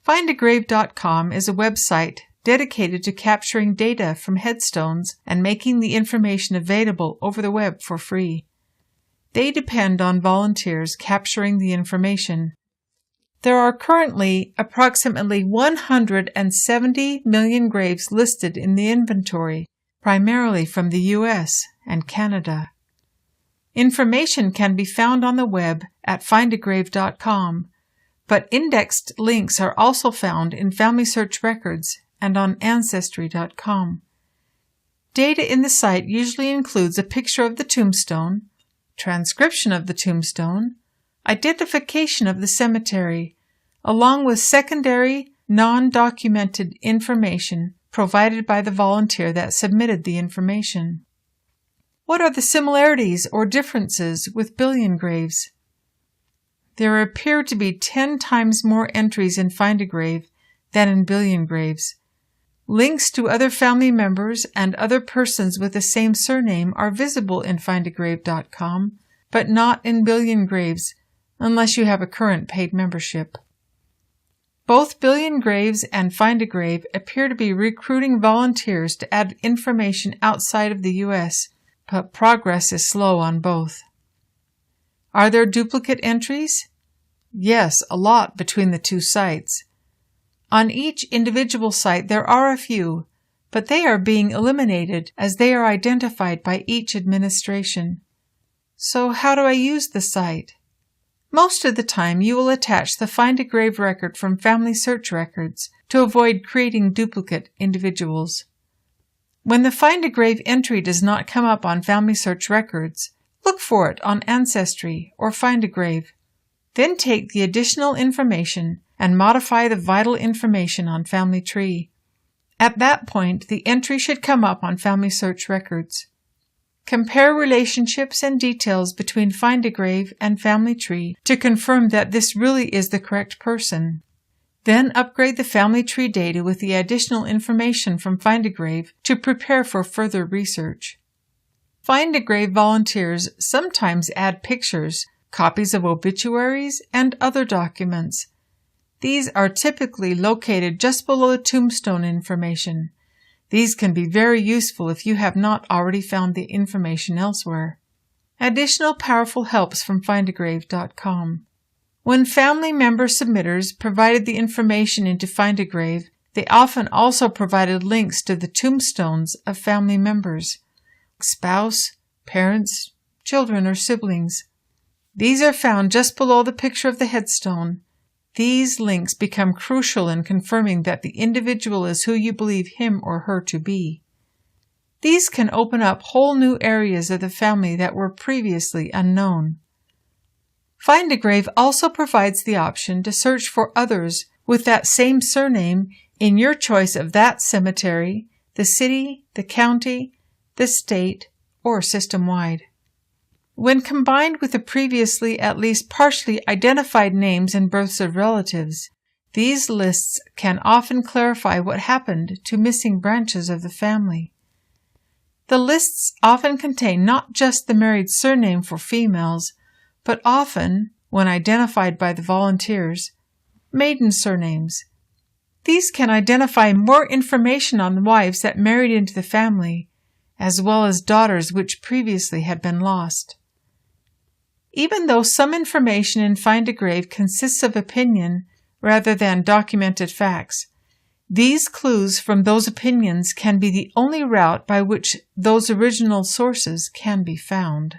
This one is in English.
Findagrave.com is a website dedicated to capturing data from headstones and making the information available over the web for free. They depend on volunteers capturing the information. There are currently approximately 170 million graves listed in the inventory, primarily from the U.S. and Canada. Information can be found on the web at findagrave.com, but indexed links are also found in Family Search records and on Ancestry.com. Data in the site usually includes a picture of the tombstone, transcription of the tombstone, identification of the cemetery, along with secondary, non-documented information provided by the volunteer that submitted the information. What are the similarities or differences with billion graves? There appear to be 10 times more entries in Findagrave than in billion graves. Links to other family members and other persons with the same surname are visible in Findagrave.com, but not in billion graves unless you have a current paid membership. Both Billion Graves and Findagrave appear to be recruiting volunteers to add information outside of the U.S., but progress is slow on both. Are there duplicate entries? Yes, a lot between the two sites. On each individual site there are a few, but they are being eliminated as they are identified by each administration. So how do I use the site? Most of the time you will attach the Findagrave record from Family Search records to avoid creating duplicate individuals. When the Findagrave entry does not come up on Family Search records, look for it on Ancestry or Findagrave. Then take the additional information and modify the vital information on Family Tree. At that point, the entry should come up on Family Search records. Compare relationships and details between Findagrave and Family Tree to confirm that this really is the correct person. Then upgrade the Family Tree data with the additional information from Findagrave to prepare for further research. Findagrave volunteers sometimes add pictures, copies of obituaries, and other documents. These are typically located just below the tombstone information. These can be very useful if you have not already found the information elsewhere. Additional powerful helps from Findagrave.com. When family member submitters provided the information into Findagrave, they often also provided links to the tombstones of family members, spouse, parents, children, or siblings. These are found just below the picture of the headstone. These links become crucial in confirming that the individual is who you believe him or her to be. These can open up whole new areas of the family that were previously unknown. Findagrave also provides the option to search for others with that same surname in your choice of that cemetery, the city, the county, the state, or system-wide. When combined with the previously at least partially identified names and births of relatives, these lists can often clarify what happened to missing branches of the family. The lists often contain not just the married surname for females, but often, when identified by the volunteers, maiden surnames. These can identify more information on the wives that married into the family, as well as daughters which previously had been lost. Even though some information in Findagrave consists of opinion rather than documented facts, these clues from those opinions can be the only route by which those original sources can be found.